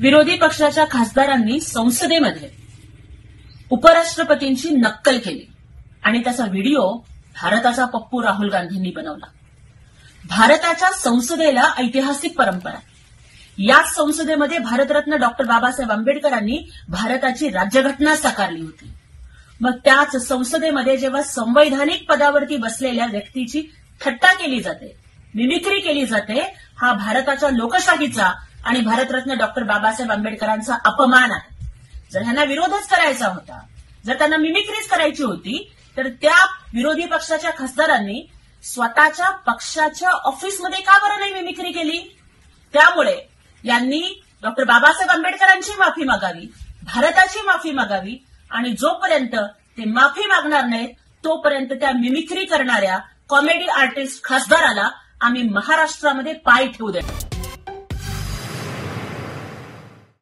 विरोधी पक्षाच्या खासदारांनी संसदेमध्ये उपराष्ट्रपतींची नक्कल केली आणि त्याचा व्हिडिओ भारताचा पप्पू राहुल गांधींनी बनवला। भारताच्या संसदेला ऐतिहासिक परंपरा आहे। याच संसदेमध्ये भारतरत्न डॉक्टर बाबासाहेब आंबेडकरांनी भारताची राज्यघटना साकारली होती। मग त्याच संसदेमध्ये जेव्हा संवैधानिक पदावरती बसलेल्या व्यक्तीची थट्टा केली जाते, मिमिक्री केली जाते, हा भारताच्या लोकशाहीचा आणि भारतरत्न डॉक्टर बाबासाहेब आंबेडकरांचा अपमान आहे। जर ह्यांना विरोधच करायचा होता, जर त्यांना मिमिक्रीच करायची होती, तर त्या विरोधी पक्षाच्या खासदारांनी स्वतःच्या पक्षाच्या ऑफिसमध्ये का बरं नाही मिमिक्री केली? त्यामुळे यांनी डॉक्टर बाबासाहेब आंबेडकरांची माफी मागावी, भारताची माफी मागावी आणि जोपर्यंत ते माफी मागणार नाहीत तोपर्यंत त्या मिमिक्री करणाऱ्या कॉमेडी आर्टिस्ट खासदाराला आम्ही महाराष्ट्रामध्ये पाय ठेवू देणार।